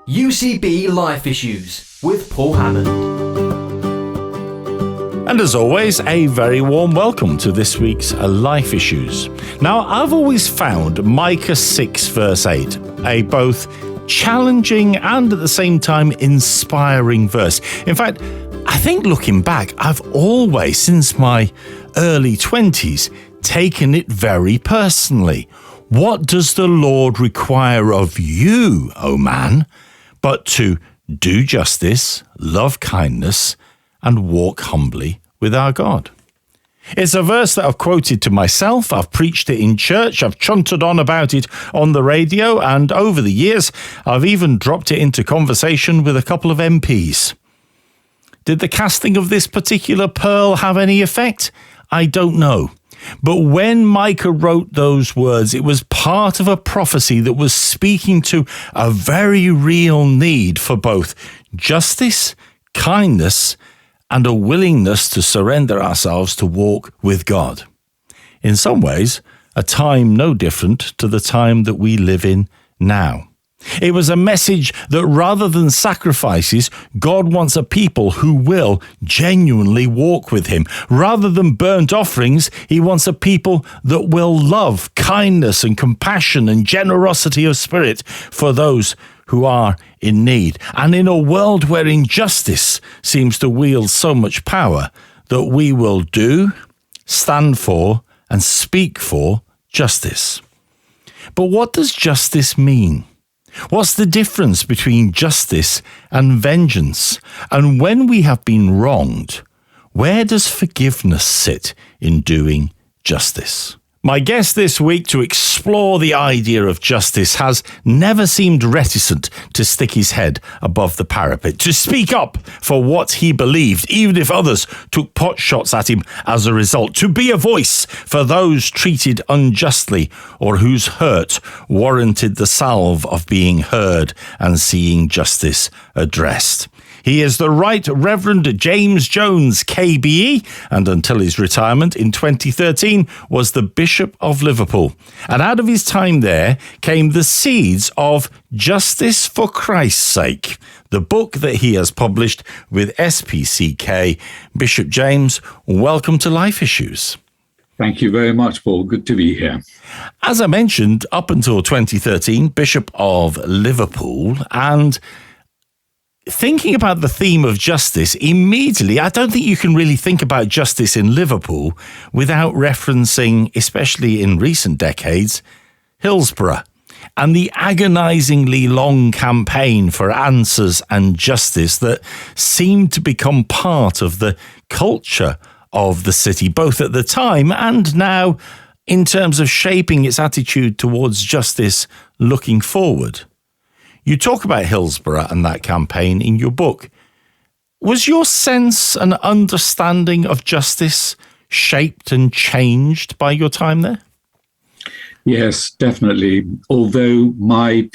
UCB Life Issues with Paul Hammond. And as always, a very warm welcome to this week's Life Issues. Now, I've always found Micah 6 verse 8 a both challenging and at the same time inspiring verse. In fact, I think looking back, I've always, since my early 20s, taken it very personally. What does the Lord require of you, O man, but to do justice, love kindness, and walk humbly with our God? It's a verse that I've quoted to myself, I've preached it in church, I've chunted on about it on the radio, and over the years, I've even dropped it into conversation with a couple of MPs. Did the casting of this particular pearl have any effect? I don't know. But when Micah wrote those words, it was part of a prophecy that was speaking to a very real need for both justice, kindness, and a willingness to surrender ourselves to walk with God. In some ways, a time no different to the time that we live in now. It was a message that rather than sacrifices, God wants a people who will genuinely walk with him. Rather than burnt offerings, he wants a people that will love, kindness and compassion and generosity of spirit for those who are in need. And in a world where injustice seems to wield so much power, that we will do, stand for and speak for justice. But what does justice mean? What's the difference between justice and vengeance? And when we have been wronged, where does forgiveness sit in doing justice? My guest this week to explore the idea of justice has never seemed reticent to stick his head above the parapet, to speak up for what he believed, even if others took pot shots at him as a result, to be a voice for those treated unjustly or whose hurt warranted the salve of being heard and seeing justice addressed. He is the Right Reverend James Jones, KBE, and until his retirement in 2013 was the Bishop of Liverpool. And out of his time there came the seeds of Justice for Christ's Sake, the book that he has published with SPCK. Bishop James, welcome to Life Issues. Thank you very much, Paul. Good to be here. As I mentioned, up until 2013, Bishop of Liverpool, and thinking about the theme of justice, immediately, I don't think you can really think about justice in Liverpool without referencing, especially in recent decades, Hillsborough and the agonizingly long campaign for answers and justice that seemed to become part of the culture of the city, both at the time and now in terms of shaping its attitude towards justice looking forward. You talk about Hillsborough and that campaign in your book. Was your sense and understanding of justice shaped and changed by your time there? Yes, definitely. Although my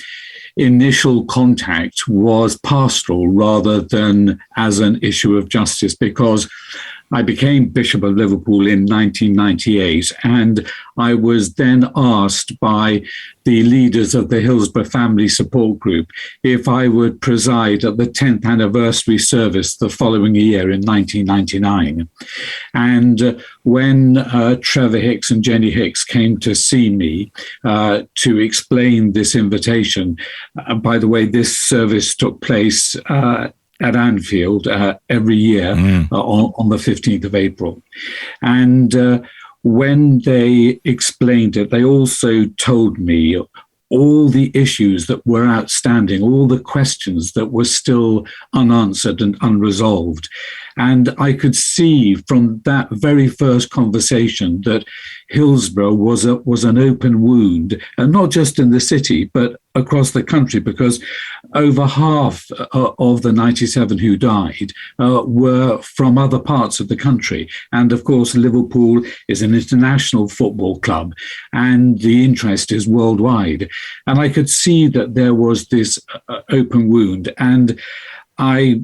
initial contact was pastoral rather than as an issue of justice, because I became Bishop of Liverpool in 1998, and I was then asked by the leaders of the Hillsborough Family Support Group if I would preside at the 10th anniversary service the following year in 1999. And when Trevor Hicks and Jenny Hicks came to see me to explain this invitation, by the way, this service took place at Anfield every year on the 15th of April. And when they explained it, they also told me all the issues that were outstanding, all the questions that were still unanswered and unresolved. And I could see from that very first conversation that Hillsborough was an open wound, and not just in the city, but across the country, because over half of the 97 who died were from other parts of the country. And of course, Liverpool is an international football club, and the interest is worldwide. And I could see that there was this open wound, and I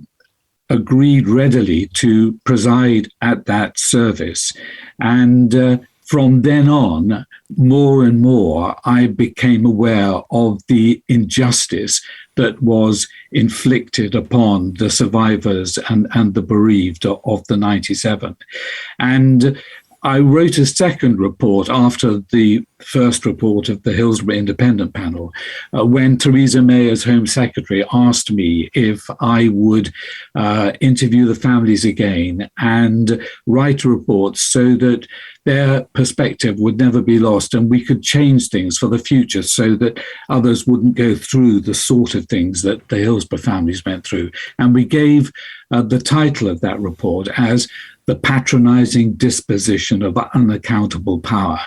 agreed readily to preside at that service. And from then on, more and more, I became aware of the injustice that was inflicted upon the survivors and the bereaved of the 97. And I wrote a second report after the first report of the Hillsborough Independent Panel, when Theresa May, as Home Secretary, asked me if I would interview the families again and write a report so that their perspective would never be lost and we could change things for the future so that others wouldn't go through the sort of things that the Hillsborough families went through. And we gave the title of that report as The Patronizing Disposition of Unaccountable Power,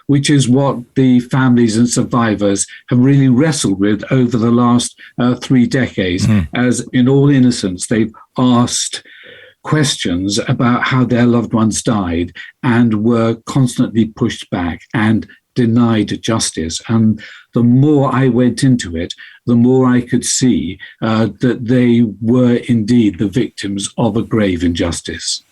which is what the families and survivors have really wrestled with over the last 3 decades, as in all innocence, they've asked questions about how their loved ones died and were constantly pushed back and denied justice. And the more I went into it, the more I could see that they were indeed the victims of a grave injustice.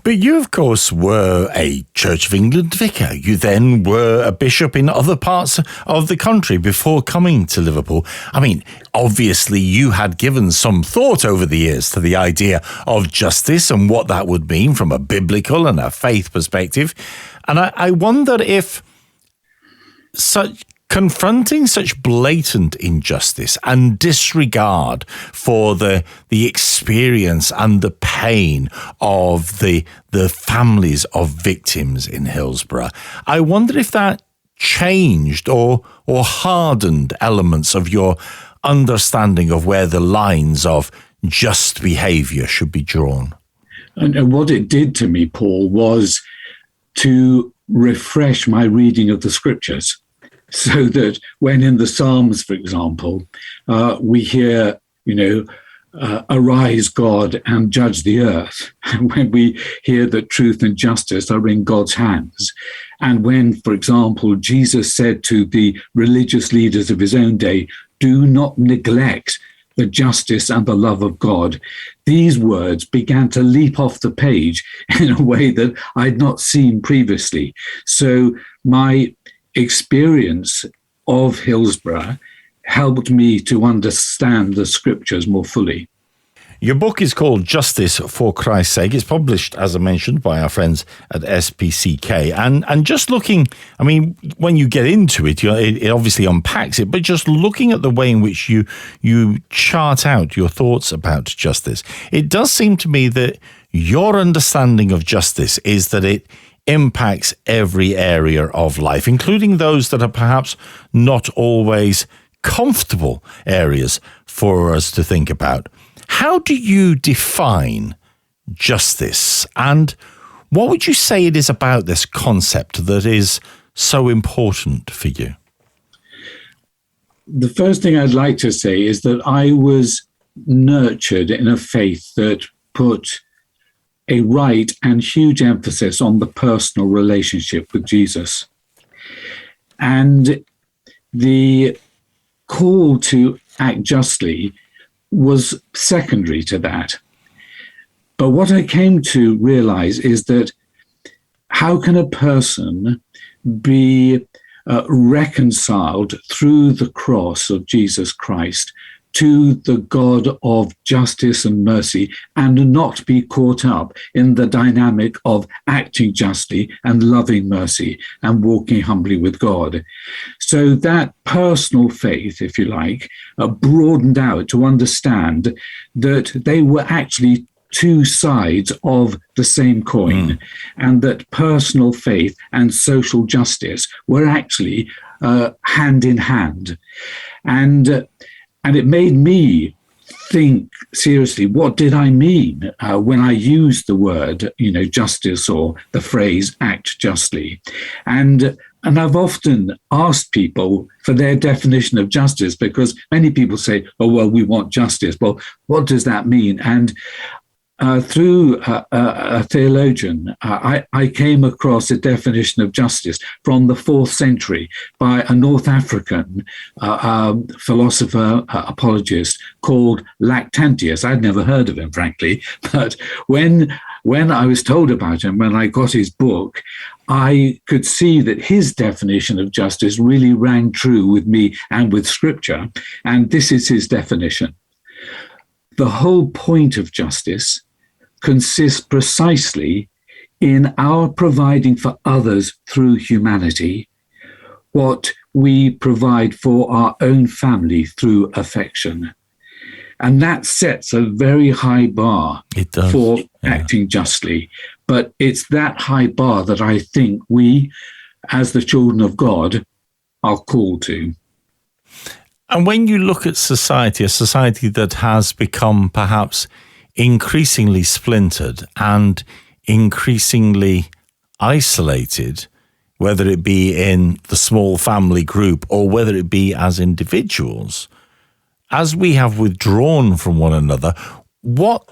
But you, of course, were a Church of England vicar. You then were a bishop in other parts of the country before coming to Liverpool. I mean, obviously, you had given some thought over the years to the idea of justice and what that would mean from a biblical and a faith perspective. And I wonder if confronting such blatant injustice and disregard for the experience and the pain of the families of victims in Hillsborough, I wonder if that changed or hardened elements of your understanding of where the lines of just behaviour should be drawn. And what it did to me, Paul, was to refresh my reading of the scriptures. So that when in the Psalms, for example, we hear, arise, God, and judge the earth. And when we hear that truth and justice are in God's hands. And when, for example, Jesus said to the religious leaders of his own day, do not neglect the justice and the love of God. These words began to leap off the page in a way that I'd not seen previously. So my experience of Hillsborough helped me to understand the scriptures more fully. Your book is called Justice for Christ's Sake. It's published, as I mentioned, by our friends at SPCK. And just looking, I mean, when you get into it, it obviously unpacks it, but just looking at the way in which you chart out your thoughts about justice, it does seem to me that your understanding of justice is that it impacts every area of life, including those that are perhaps not always comfortable areas for us to think about. How do you define justice, and what would you say it is about this concept that is so important for you? The first thing I'd like to say is that I was nurtured in a faith that put a right and huge emphasis on the personal relationship with Jesus. And the call to act justly was secondary to that. But what I came to realize is that how can a person be reconciled through the cross of Jesus Christ to the God of justice and mercy and not be caught up in the dynamic of acting justly and loving mercy and walking humbly with God? So that personal faith, if you like, broadened out to understand that they were actually two sides of the same coin, and that personal faith and social justice were actually hand in hand. And it made me think seriously, what did I mean when I used the word, justice, or the phrase act justly? And I've often asked people for their definition of justice, because many people say, oh, well, we want justice. Well, what does that mean? And through a theologian, I came across a definition of justice from the 4th century by a North African philosopher, apologist called Lactantius. I'd never heard of him, frankly, but when I was told about him, when I got his book, I could see that his definition of justice really rang true with me and with Scripture. And this is his definition. The whole point of justice consists precisely in our providing for others through humanity what we provide for our own family through affection. And that sets a very high bar for acting justly. But it's that high bar that I think we, as the children of God, are called to. And when you look at society, a society that has become perhaps increasingly splintered and increasingly isolated, whether it be in the small family group or whether it be as individuals, as we have withdrawn from one another, what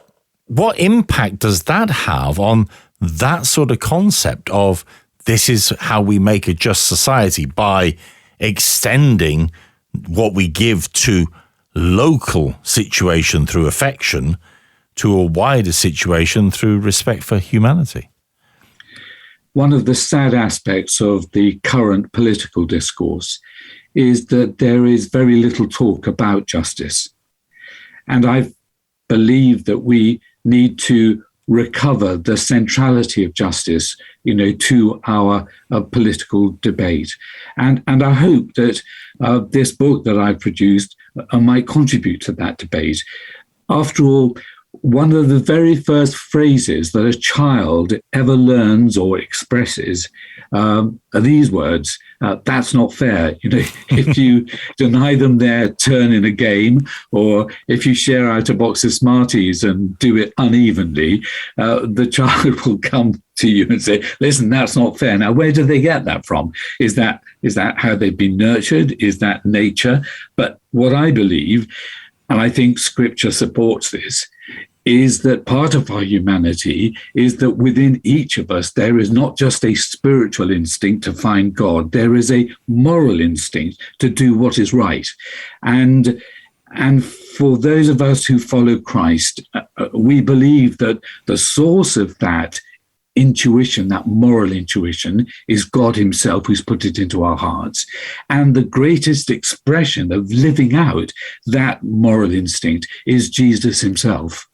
impact does that have on that sort of concept of this is how we make a just society, by extending what we give to local situation through affection to a wider situation through respect for humanity? One of the sad aspects of the current political discourse is that there is very little talk about justice. And I believe that we need to recover the centrality of justice, to our political debate. And I hope that this book that I've produced might contribute to that debate. After all, one of the very first phrases that a child ever learns or expresses are these words: "That's not fair." If you deny them their turn in a game, or if you share out a box of Smarties and do it unevenly, the child will come to you and say, "Listen, that's not fair." Now, where do they get that from? Is that how they've been nurtured? Is that nature? But what I believe, and I think Scripture supports this, is that part of our humanity is that within each of us, there is not just a spiritual instinct to find God, there is a moral instinct to do what is right. And for those of us who follow Christ, we believe that the source of that intuition, that moral intuition, is God himself, who's put it into our hearts. And the greatest expression of living out that moral instinct is Jesus himself.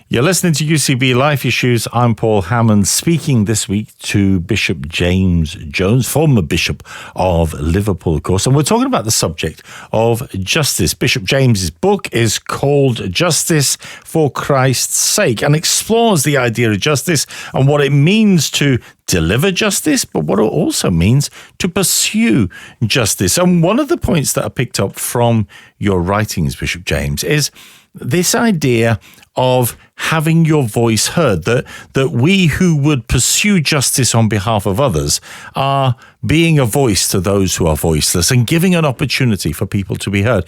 You're listening to UCB Life Issues. I'm Paul Hammond, speaking this week to Bishop James Jones, former Bishop of Liverpool, of course. And we're talking about the subject of justice. Bishop James's book is called Justice for Christ's Sake, and explores the idea of justice and what it means to deliver justice, but what it also means to pursue justice. And one of the points that I picked up from your writings, Bishop James, is this idea of having your voice heard, that we who would pursue justice on behalf of others are being a voice to those who are voiceless and giving an opportunity for people to be heard.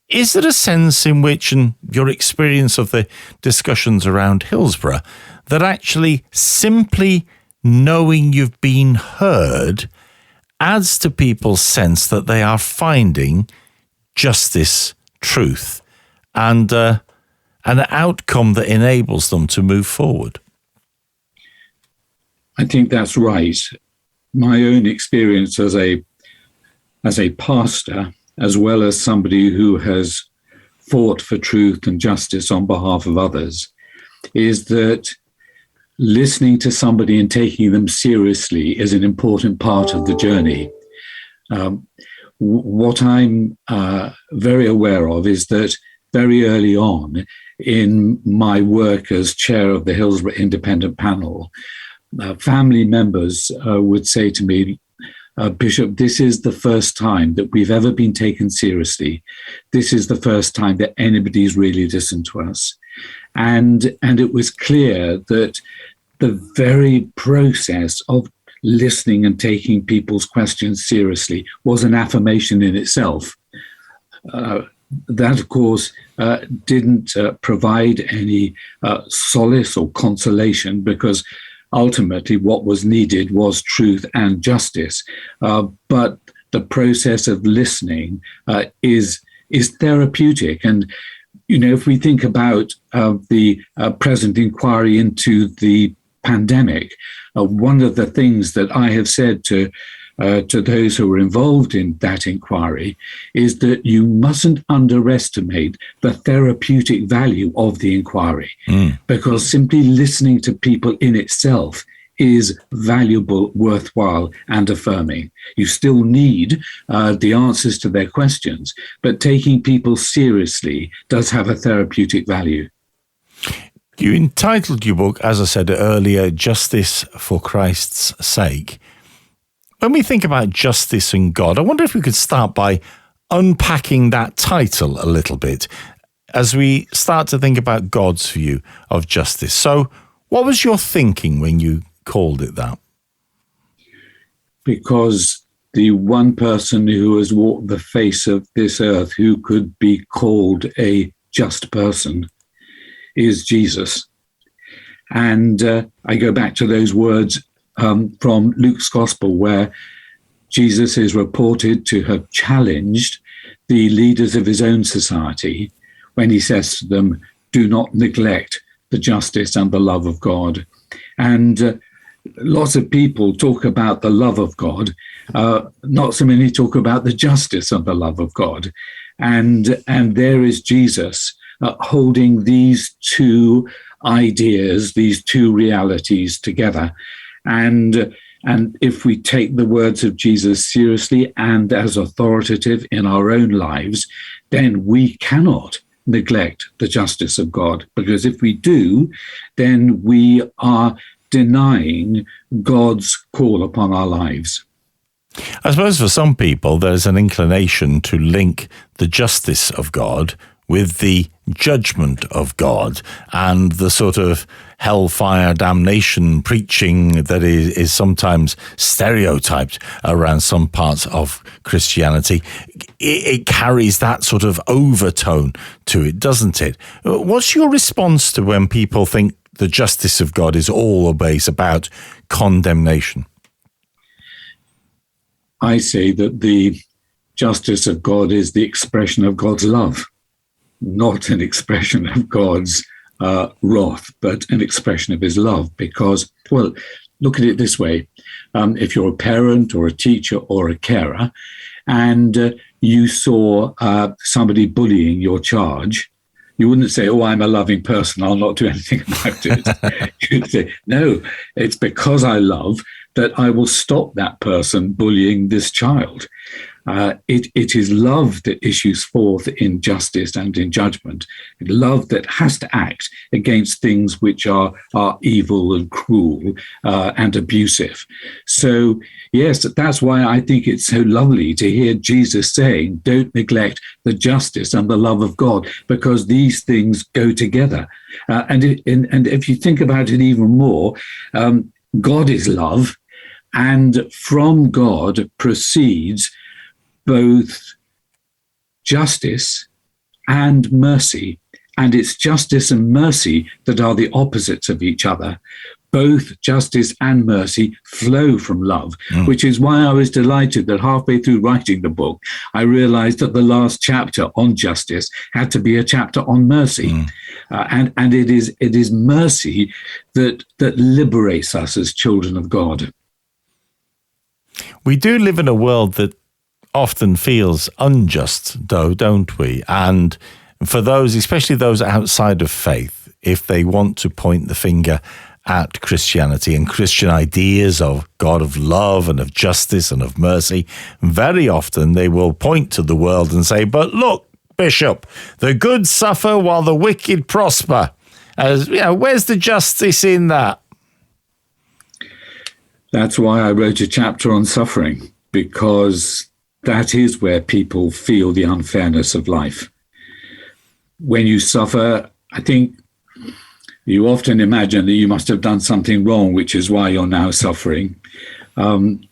Is there a sense in which, and your experience of the discussions around Hillsborough, that actually simply knowing you've been heard adds to people's sense that they are finding justice, truth, and an outcome that enables them to move forward? I think that's right. My own experience as a pastor, as well as somebody who has fought for truth and justice on behalf of others, is that listening to somebody and taking them seriously is an important part of the journey. What I'm very aware of is that very early on in my work as chair of the Hillsborough Independent Panel, family members would say to me, "Bishop, this is the first time that we've ever been taken seriously. This is the first time that anybody's really listened to us." And it was clear that the very process of listening and taking people's questions seriously was an affirmation in itself. That, of course, didn't provide any solace or consolation, because ultimately what was needed was truth and justice. But the process of listening is therapeutic. And, if we think about the present inquiry into the pandemic, one of the things that I have said to those who were involved in that inquiry is that you mustn't underestimate the therapeutic value of the inquiry, because simply listening to people in itself is valuable, worthwhile, and affirming. You still need the answers to their questions, but taking people seriously does have a therapeutic value. You entitled your book, as I said earlier, Justice for Christ's Sake. When we think about justice and God, I wonder if we could start by unpacking that title a little bit as we start to think about God's view of justice. So what was your thinking when you called it that? Because the one person who has walked the face of this earth who could be called a just person is Jesus. And I go back to those words from Luke's Gospel, where Jesus is reported to have challenged the leaders of his own society when he says to them, do not neglect the justice and the love of God. And lots of people talk about the love of God, not so many talk about the justice and the love of God. And there is Jesus holding these two ideas, these two realities together. And if we take the words of Jesus seriously and as authoritative in our own lives, then we cannot neglect the justice of God. Because if we do, then we are denying God's call upon our lives. I suppose for some people, there's an inclination to link the justice of God with the judgment of God and the sort of hellfire damnation preaching that is sometimes stereotyped around some parts of Christianity. It carries that sort of overtone to it, doesn't it? What's your response to when people think the justice of God is always about condemnation? I say that the justice of God is the expression of God's love, not an expression of God's wrath, but an expression of his love. Because, well, look at it this way. If you're a parent or a teacher or a carer, and you saw somebody bullying your charge, you wouldn't say, oh, I'm a loving person, I'll not do anything about it. You'd say, no, it's because I love that I will stop that person bullying this child. It is love that issues forth in justice and in judgment. Love that has to act against things which are evil and cruel and abusive. So, yes, that's why I think it's so lovely to hear Jesus saying, don't neglect the justice and the love of God, because these things go together. And if you think about it even more, God is love, and from God proceeds both justice and mercy. And it's justice and mercy that are the opposites of each other. Both justice and mercy flow from love, which is why I was delighted that halfway through writing the book, I realized that the last chapter on justice had to be a chapter on mercy. And it is mercy that liberates us as children of God. We do live in a world that often feels unjust, though, don't we? And for those, especially those outside of faith, if they want to point the finger at Christianity and Christian ideas of God of love and of justice and of mercy, very often they will point to the world and say, but look, Bishop, the good suffer while the wicked prosper. As you know, where's the justice in that? That's why I wrote a chapter on suffering, because that is where people feel the unfairness of life. When you suffer, I think you often imagine that you must have done something wrong, which is why you're now suffering. And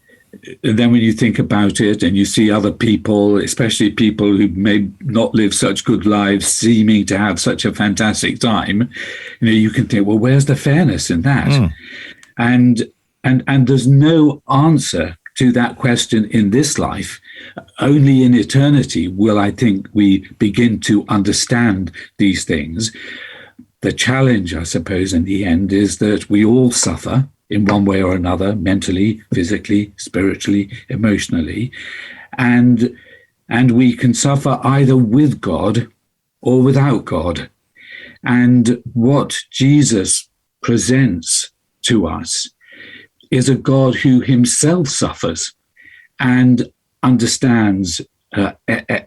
then when you think about it and you see other people, especially people who may not live such good lives, seeming to have such a fantastic time, you can think, well, where's the fairness in that? And there's no answer to that question in this life. Only in eternity will, I think, we begin to understand these things. The challenge, I suppose, in the end is that we all suffer in one way or another, mentally, physically, spiritually, emotionally. And we can suffer either with God or without God. And what Jesus presents to us is a God who himself suffers and understands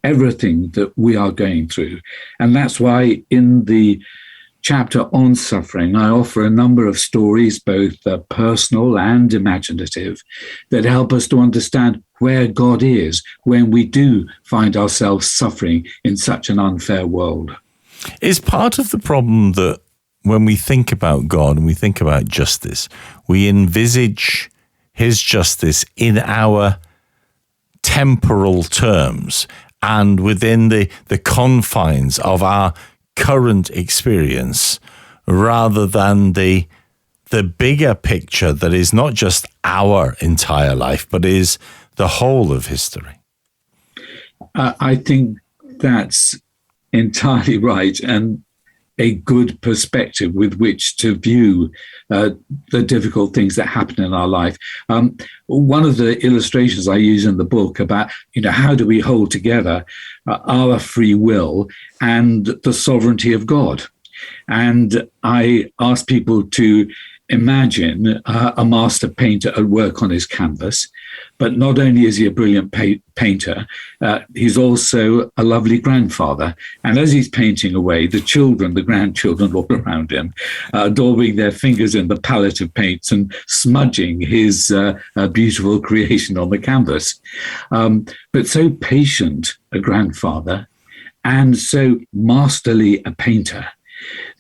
everything that we are going through. And that's why in the chapter on suffering, I offer a number of stories, both personal and imaginative, that help us to understand where God is when we do find ourselves suffering in such an unfair world. Is part of the problem that when we think about God and we think about justice, we envisage his justice in our temporal terms and within the confines of our current experience, rather than the bigger picture that is not just our entire life, but is the whole of history? I think that's entirely right, and a good perspective with which to view the difficult things that happen in our life. One of the illustrations I use in the book about, how do we hold together our free will and the sovereignty of God? And I ask people to imagine a master painter at work on his canvas. But not only is he a brilliant painter, he's also a lovely grandfather. And as he's painting away, the grandchildren all around him, daubing their fingers in the palette of paints and smudging his beautiful creation on the canvas. But so patient a grandfather and so masterly a painter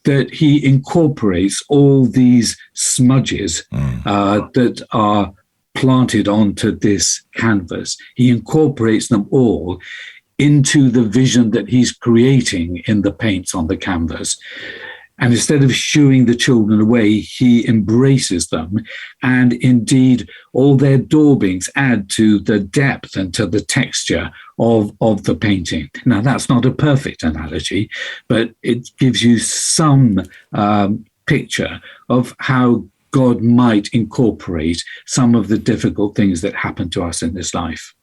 that he incorporates all these smudges that are planted onto this canvas. He incorporates them all into the vision that he's creating in the paints on the canvas. And instead of shooing the children away, he embraces them. And indeed, all their daubings add to the depth and to the texture of the painting. Now, that's not a perfect analogy, but it gives you some picture of how God might incorporate some of the difficult things that happen to us in this life.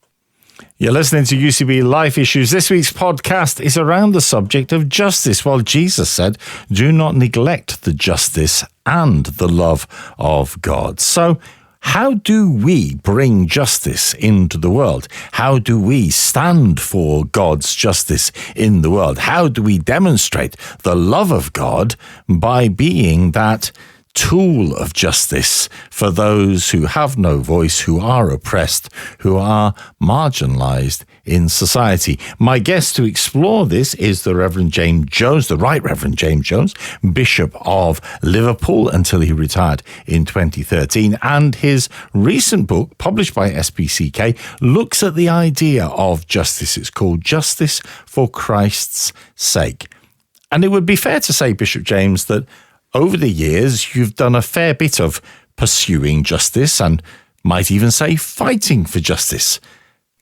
You're listening to UCB Life Issues. This week's podcast is around the subject of justice. Well, Jesus said, do not neglect the justice and the love of God. So how do we bring justice into the world? How do we stand for God's justice in the world? How do we demonstrate the love of God by being that tool of justice for those who have no voice, who are oppressed, who are marginalized in society? My guest to explore this is the Reverend James Jones, the Right Reverend James Jones, Bishop of Liverpool until he retired in 2013. And his recent book, published by SPCK, looks at the idea of justice. It's called Justice for Christ's Sake. And it would be fair to say, Bishop James, that over the years, you've done a fair bit of pursuing justice and might even say fighting for justice.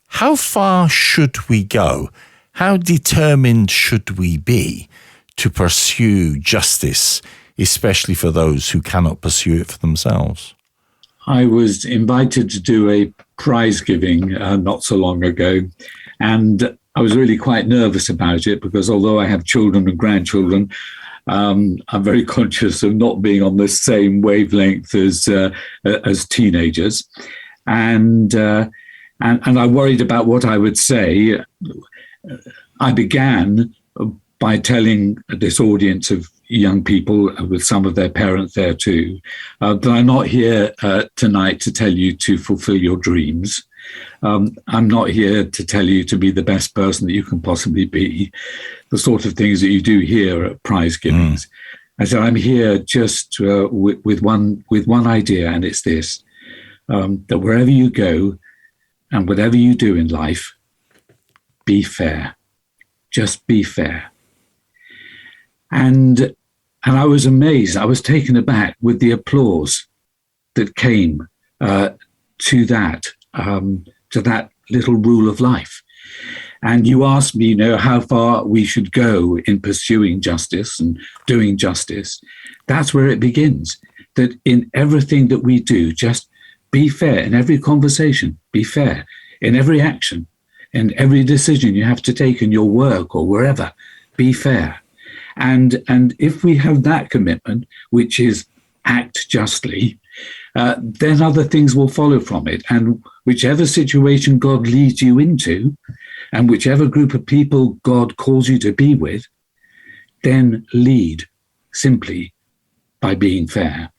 How far should we go? How determined should we be to pursue justice, especially for those who cannot pursue it for themselves? I was invited to do a prize giving not so long ago, and I was really quite nervous about it because although I have children and grandchildren, I'm very conscious of not being on the same wavelength as teenagers, and I worried about what I would say. I began by telling this audience of young people, with some of their parents there too, that I'm not here tonight to tell you to fulfill your dreams. I'm not here to tell you to be the best person that you can possibly be, the sort of things that you do here at prize givings. I said, I'm here just with one idea, and it's this, that wherever you go and whatever you do in life, be fair. Just be fair. And I was amazed. I was taken aback with the applause that came to that little rule of life. And you asked me, how far we should go in pursuing justice and doing justice. That's where it begins, that in everything that we do, just be fair. In every conversation, be fair. In every action, in every decision you have to take in your work or wherever, be fair. And if we have that commitment, which is act justly, then other things will follow from it. And whichever situation God leads you into, and whichever group of people God calls you to be with, then lead simply by being fair.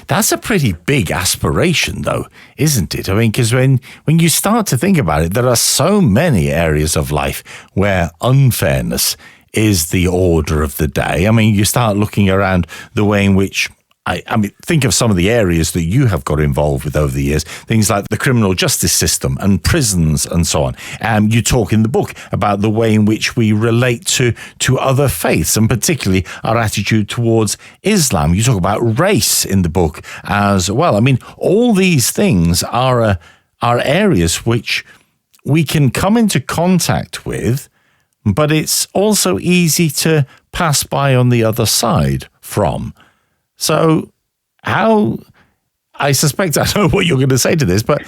That's a pretty big aspiration, though, isn't it? I mean, because when you start to think about it, there are so many areas of life where unfairness is the order of the day. I mean, you start looking around the way in which, I mean, think of some of the areas that you have got involved with over the years, things like the criminal justice system and prisons and so on. You talk in the book about the way in which we relate to other faiths, and particularly our attitude towards Islam. You talk about race in the book as well. I mean, all these things are areas which we can come into contact with, but it's also easy to pass by on the other side from. So I suspect I know what you're going to say to this, but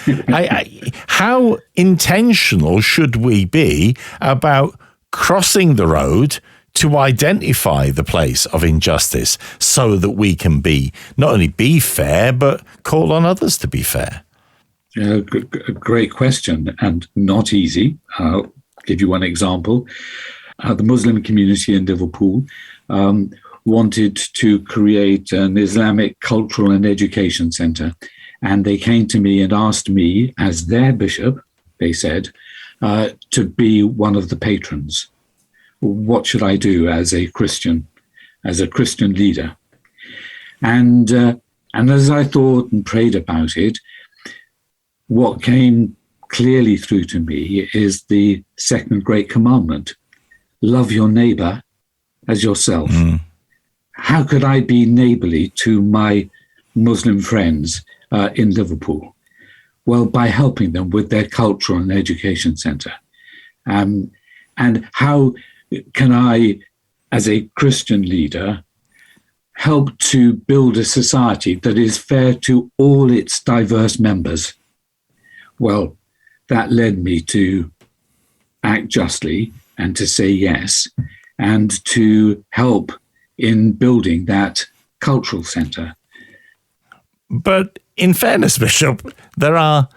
how intentional should we be about crossing the road to identify the place of injustice so that we can not only be fair, but call on others to be fair? Great question, and not easy. I'll give you one example. The Muslim community in Liverpool wanted to create an Islamic cultural and education centre. And they came to me and asked me, as their bishop, they said, to be one of the patrons. What should I do as a Christian leader? And as I thought and prayed about it, what came clearly through to me is the second great commandment: love your neighbour as yourself. How could I be neighbourly to my Muslim friends in Liverpool? Well, by helping them with their cultural and education centre. And how can I, as a Christian leader, help to build a society that is fair to all its diverse members? Well, that led me to act justly and to say yes, and to help in building that cultural centre. But in fairness, Bishop, there are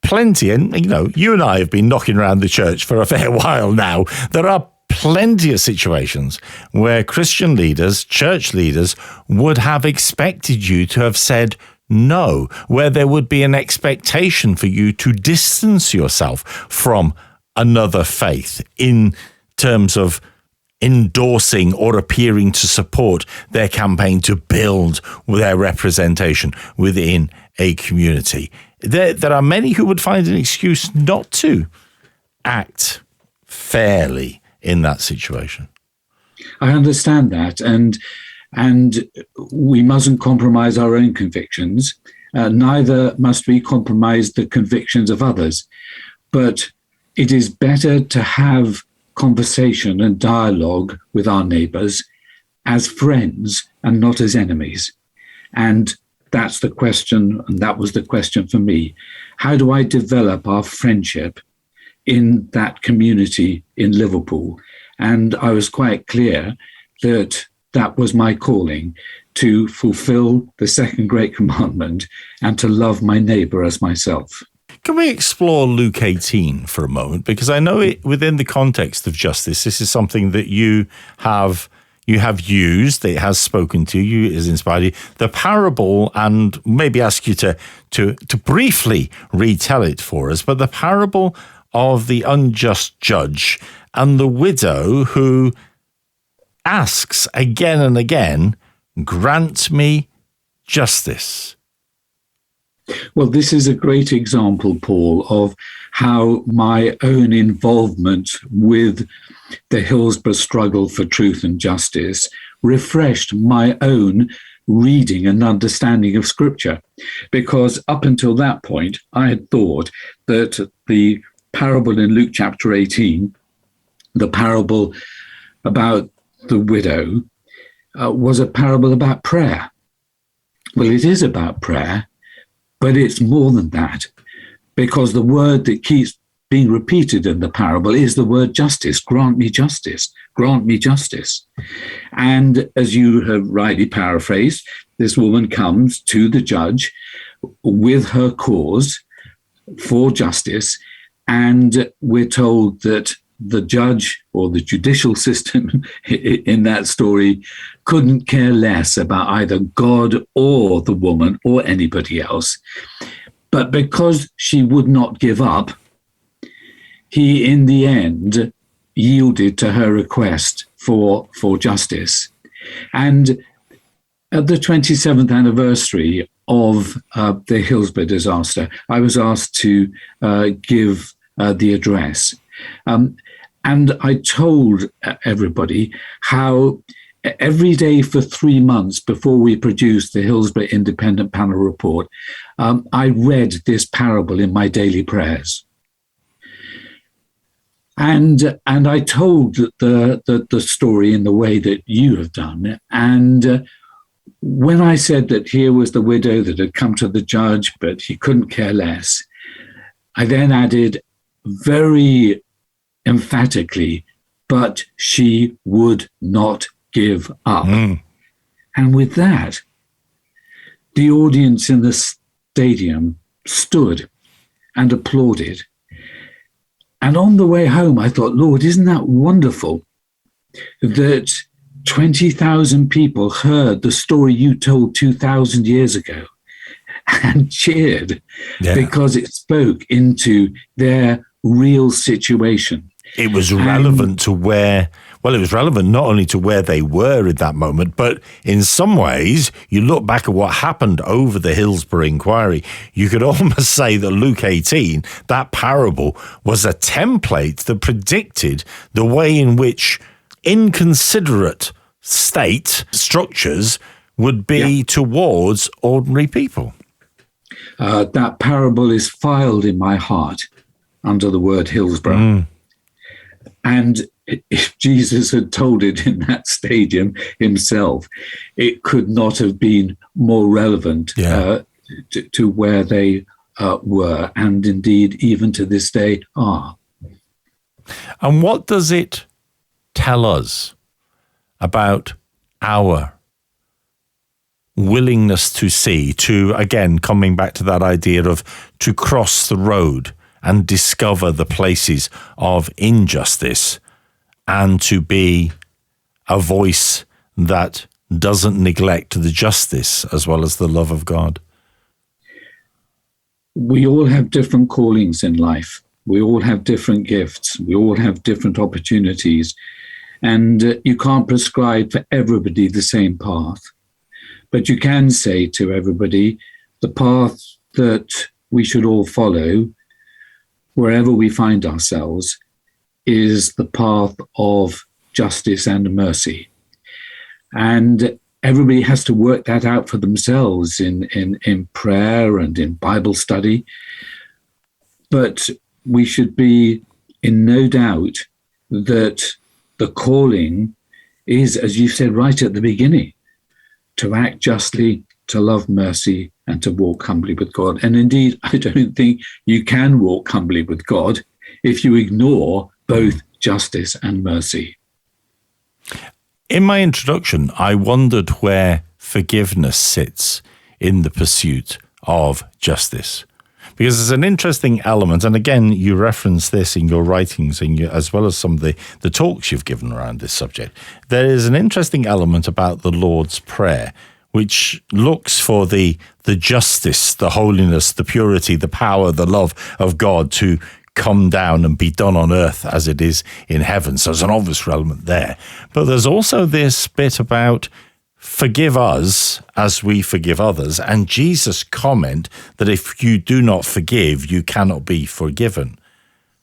plenty, and you and I have been knocking around the church for a fair while now. There are plenty of situations where Christian leaders, church leaders, would have expected you to have said no, where there would be an expectation for you to distance yourself from another faith in terms of endorsing or appearing to support their campaign to build their representation within a community. There are many who would find an excuse not to act fairly in that situation. I understand that, and we mustn't compromise our own convictions. Neither must we compromise the convictions of others. But it is better to have conversation and dialogue with our neighbours as friends and not as enemies. And that's the question, and that was the question for me. How do I develop our friendship in that community in Liverpool? And I was quite clear that that was my calling, to fulfill the second great commandment and to love my neighbour as myself. Can we explore Luke 18 for a moment? Because I know it, within the context of justice, this is something that you have used, it has spoken to you, it has inspired you. The parable, and maybe ask you to briefly retell it for us, but the parable of the unjust judge and the widow who asks again and again, grant me justice. Well, this is a great example, Paul, of how my own involvement with the Hillsborough struggle for truth and justice refreshed my own reading and understanding of Scripture. Because up until that point, I had thought that the parable in Luke chapter 18, the parable about the widow, was a parable about prayer. Well, it is about prayer, but it's more than that, because the word that keeps being repeated in the parable is the word justice. Grant me justice. Grant me justice. And as you have rightly paraphrased, this woman comes to the judge with her cause for justice, and we're told that the judge or the judicial system in that story couldn't care less about either God or the woman or anybody else. But because she would not give up, he in the end yielded to her request for justice. And at the 27th anniversary of the Hillsborough disaster, I was asked to give the address. And I told everybody how every day for 3 months before we produced the Hillsborough Independent Panel report, I read this parable in my daily prayers. And I told the story in the way that you have done. And when I said that here was the widow that had come to the judge, but he couldn't care less, I then added very emphatically, but she would not give up. And with that, the audience in the stadium stood and applauded. And on the way home, I thought, Lord, isn't that wonderful that 20,000 people heard the story you told 2,000 years ago and cheered because it spoke into their real situation. It was relevant to where, well, it was relevant not only to where they were in that moment, but in some ways, you look back at what happened over the Hillsborough inquiry, you could almost say that Luke 18, that parable, was a template that predicted the way in which inconsiderate state structures would be towards ordinary people. That parable is filed in my heart under the word Hillsborough. And if Jesus had told it in that stadium himself, it could not have been more relevant to where they were, and indeed even to this day are. And what does it tell us about our willingness to see, to, again, coming back to that idea of to cross the road and discover the places of injustice, and to be a voice that doesn't neglect the justice as well as the love of God? We all have different callings in life. We all have different gifts. We all have different opportunities. And you can't prescribe for everybody the same path. But you can say to everybody, the path that we should all follow wherever we find ourselves is the path of justice and mercy. And everybody has to work that out for themselves in prayer and in Bible study. But we should be in no doubt that the calling is, as you said right at the beginning, to act justly, to love mercy, and to walk humbly with God. And indeed, I don't think you can walk humbly with God if you ignore both justice and mercy. In my introduction, I wondered where forgiveness sits in the pursuit of justice. Because there's an interesting element, and again, you reference this in your writings as well as some of the talks you've given around this subject. There is an interesting element about the Lord's Prayer, which looks for the justice, the holiness, the purity, the power, the love of God to come down and be done on earth as it is in heaven. So there's an obvious element there. But there's also this bit about forgive us as we forgive others. And Jesus' comment that if you do not forgive, you cannot be forgiven.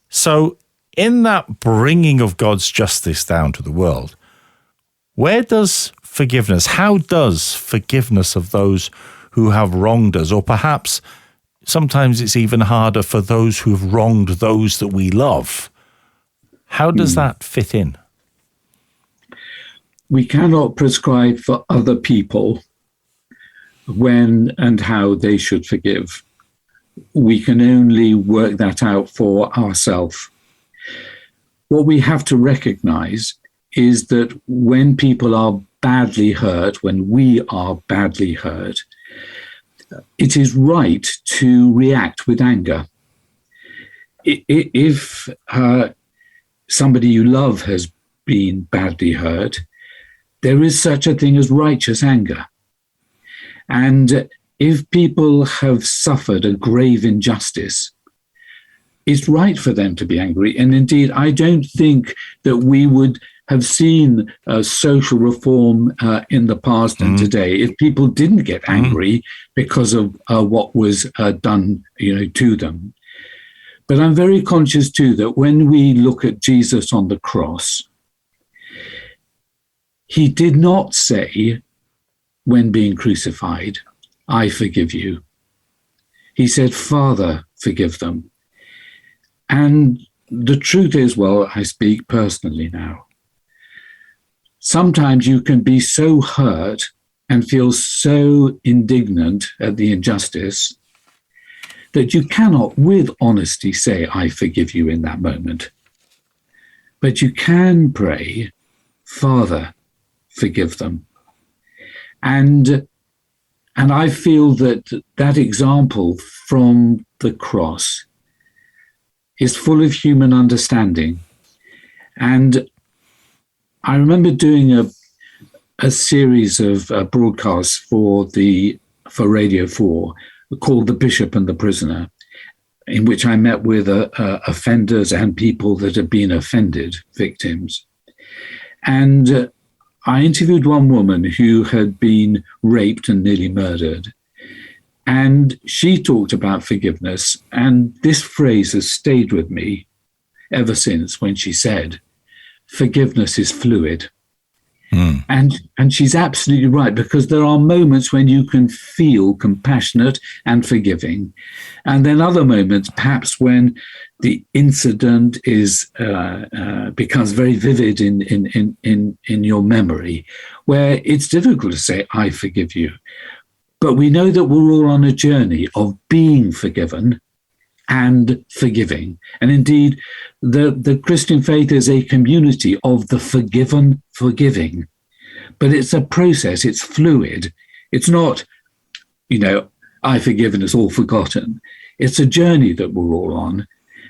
So in that bringing of God's justice down to the world, where does forgiveness, how does forgiveness of those who have wronged us, or perhaps sometimes it's even harder for those who have wronged those that we love. How does that fit in? We cannot prescribe for other people when and how they should forgive. We can only work that out for ourselves. What we have to recognize is that when people are badly hurt, when we are badly hurt, it is right to react with anger. If somebody you love has been badly hurt, there is such a thing as righteous anger. And if people have suffered a grave injustice, it's right for them to be angry. And indeed, I don't think that we would have seen social reform in the past and today if people didn't get angry because of what was done, to them. But I'm very conscious too that when we look at Jesus on the cross, he did not say, when being crucified, I forgive you. He said, Father, forgive them. And the truth is, well, I speak personally now. Sometimes you can be so hurt and feel so indignant at the injustice that you cannot with honesty say, I forgive you in that moment. But you can pray, Father, forgive them. And I feel that example from the cross is full of human understanding. And I remember doing a series of broadcasts for Radio 4 called The Bishop and the Prisoner, in which I met with offenders and people that had been offended, victims. And I interviewed one woman who had been raped and nearly murdered. And she talked about forgiveness. And this phrase has stayed with me ever since, when she said, forgiveness is fluid. And she's absolutely right, because there are moments when you can feel compassionate and forgiving. And then other moments, perhaps when the incident becomes very vivid in your memory, where it's difficult to say, I forgive you. But we know that we're all on a journey of being forgiven and forgiving. And indeed, the Christian faith is a community of the forgiven forgiving. But it's a process, it's fluid. It's not, I forgive and it's all forgotten. It's a journey that we're all on.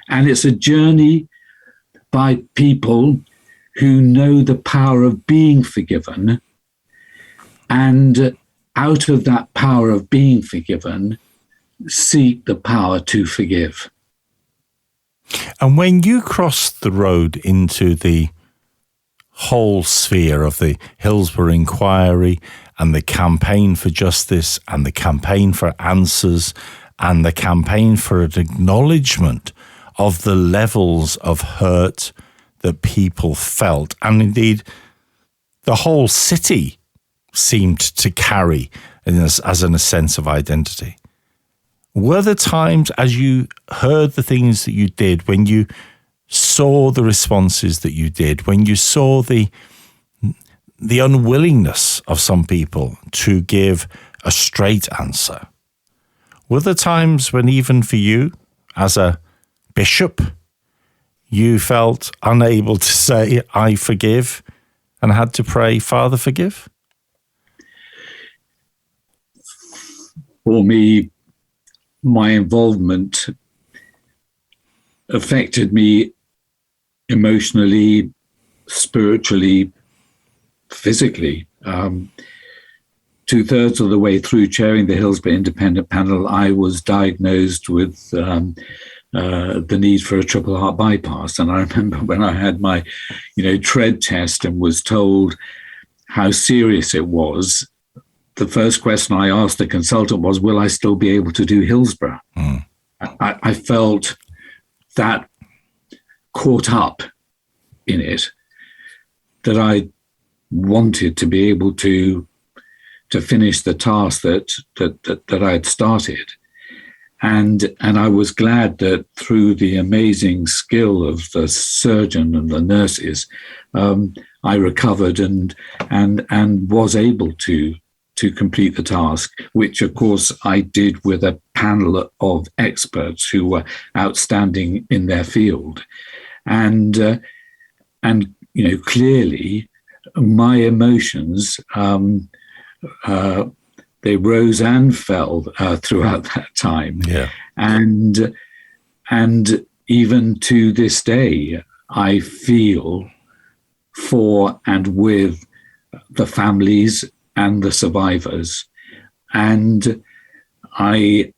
And it's a journey by people who know the power of being forgiven. And out of that power of being forgiven, seek the power to forgive. And when you crossed the road into the whole sphere of the Hillsborough inquiry and the campaign for justice and the campaign for answers and the campaign for an acknowledgement of the levels of hurt that people felt, and indeed the whole city seemed to carry as a sense of identity. Were there times, as you heard the things that you did, when you saw the responses that you did, when you saw the unwillingness of some people to give a straight answer, were there times when even for you, as a bishop, you felt unable to say, I forgive, and had to pray, Father, forgive? For me, my involvement affected me emotionally, spiritually, physically. 2/3 of the way through chairing the Hillsborough Independent Panel, I was diagnosed with the need for a triple heart bypass. And I remember when I had my, tread test and was told how serious it was, the first question I asked the consultant was, will I still be able to do Hillsborough? I felt that caught up in it, that I wanted to be able to finish the task that I had started. And I was glad that through the amazing skill of the surgeon and the nurses, I recovered and was able to complete the task, which of course I did with a panel of experts who were outstanding in their field, and clearly my emotions they rose and fell throughout that time. Yeah. And even to this day, I feel for and with the families and the survivors. And I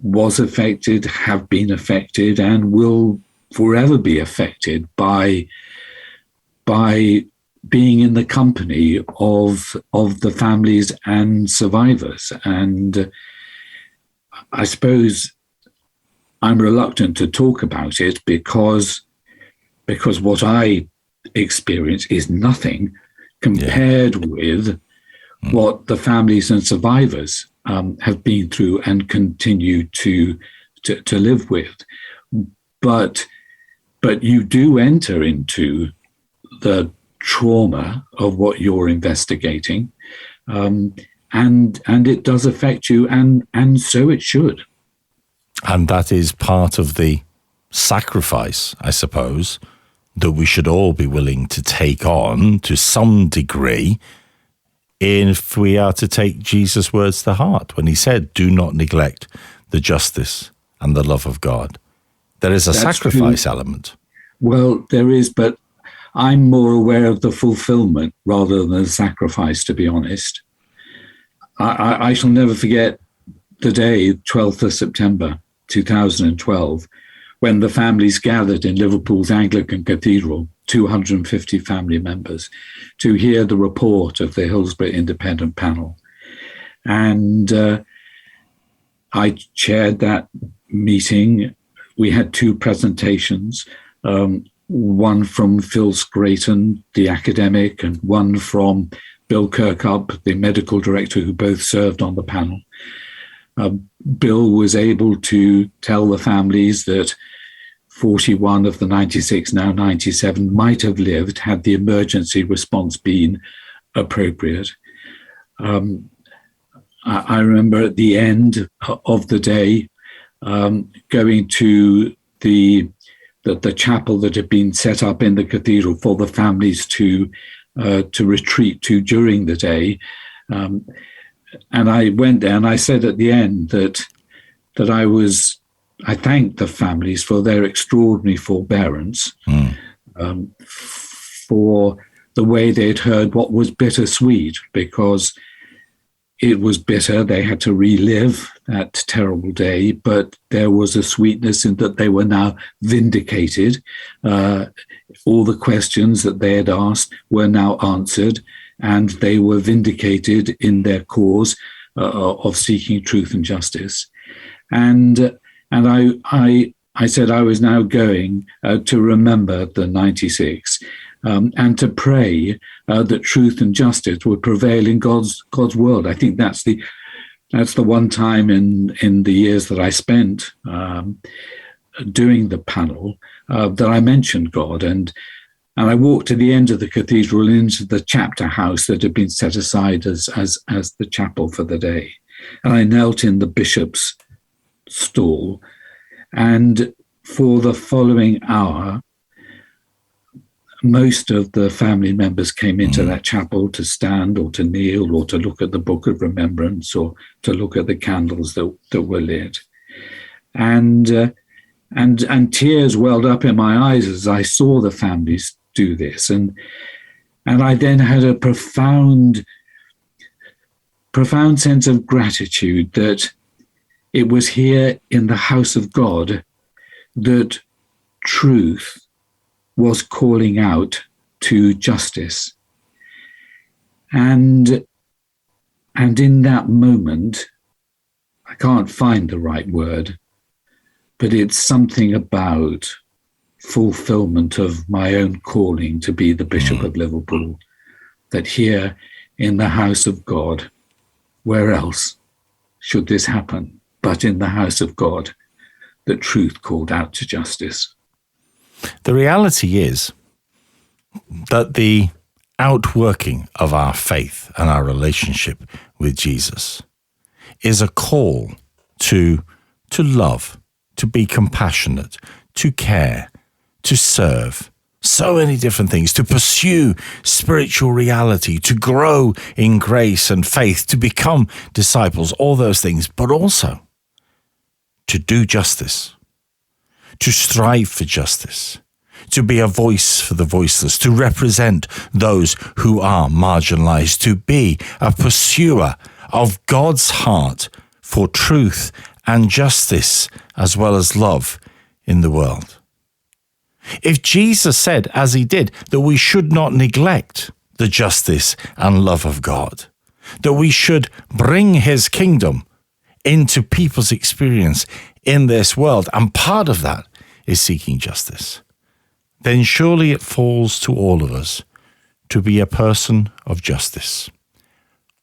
was affected, have been affected, and will forever be affected by being in the company of the families and survivors. And I suppose I'm reluctant to talk about it because what I experience is nothing compared with what the families and survivors have been through and continue to live with. But you do enter into the trauma of what you're investigating, and it does affect you, and so it should. And that is part of the sacrifice, I suppose, that we should all be willing to take on to some degree if we are to take Jesus' words to heart when he said, do not neglect the justice and the love of God. There is a sacrifice element. Well, there is, but I'm more aware of the fulfillment rather than the sacrifice, to be honest. I shall never forget the day, 12th of September, 2012, when the families gathered in Liverpool's Anglican Cathedral, 250 family members, to hear the report of the Hillsborough Independent Panel. And I chaired that meeting. We had two presentations, one from Phil Scraton, the academic, and one from Bill Kirkup, the medical director, who both served on the panel. Bill was able to tell the families that 41 of the 96, now 97, might have lived had the emergency response been appropriate. I remember at the end of the day going to the chapel that had been set up in the cathedral for the families to retreat to during the day. And I went there and I said at the end that I thanked the families for their extraordinary forbearance, for the way they'd heard what was bittersweet, because it was bitter. They had to relive that terrible day, but there was a sweetness in that they were now vindicated. All the questions that they had asked were now answered, and they were vindicated in their cause of seeking truth and justice. And I said I was now going to remember the 96 and to pray that truth and justice would prevail in God's world. I think that's the one time in the years that I spent doing the panel that I mentioned God. And I walked to the end of the cathedral into the chapter house that had been set aside as the chapel for the day. And I knelt in the bishop's stall. And for the following hour, most of the family members came into that chapel to stand or to kneel or to look at the book of remembrance or to look at the candles that were lit. And tears welled up in my eyes as I saw the families do this. And I then had a profound sense of gratitude that it was here in the house of God that truth was calling out to justice. And in that moment, I can't find the right word, but it's something about fulfillment of my own calling to be the Bishop of Liverpool, that here in the house of God, where else should this happen but in the house of God, that truth called out to justice. The reality is that the outworking of our faith and our relationship with Jesus is a call to love, to be compassionate, to care, to serve, so many different things, to pursue spiritual reality, to grow in grace and faith, to become disciples, all those things, but also to do justice, to strive for justice, to be a voice for the voiceless, to represent those who are marginalized, to be a pursuer of God's heart for truth and justice, as well as love in the world. If Jesus said, as he did, that we should not neglect the justice and love of God, that we should bring his kingdom into people's experience in this world, and part of that is seeking justice, then surely it falls to all of us to be a person of justice.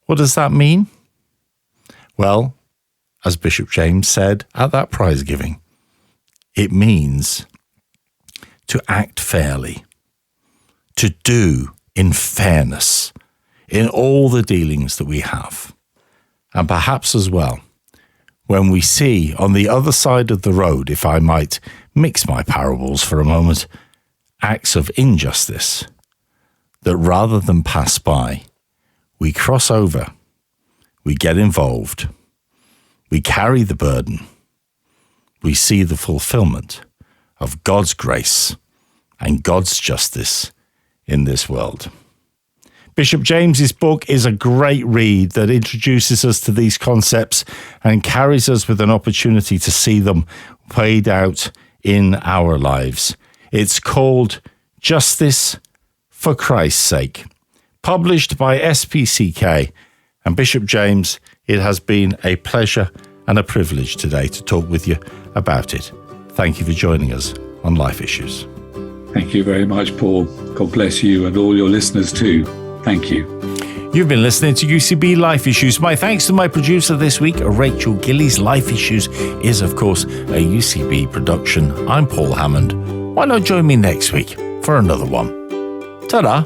What does that mean? Well, as Bishop James said at that prize giving, it means to act fairly, to do in fairness in all the dealings that we have. And perhaps as well, when we see on the other side of the road, if I might mix my parables for a moment, acts of injustice, that rather than pass by, we cross over, we get involved, we carry the burden, we see the fulfillment of God's grace and God's justice in this world. Bishop James's book is a great read that introduces us to these concepts and carries us with an opportunity to see them played out in our lives. It's called Justice for Christ's Sake, published by SPCK. And Bishop James, it has been a pleasure and a privilege today to talk with you about it. Thank you for joining us on Life Issues. Thank you very much, Paul. God bless you and all your listeners too. Thank you. You've been listening to UCB Life Issues. My thanks to my producer this week, Rachel Gillies. Life Issues is, of course, a UCB production. I'm Paul Hammond. Why not join me next week for another one? Ta-da!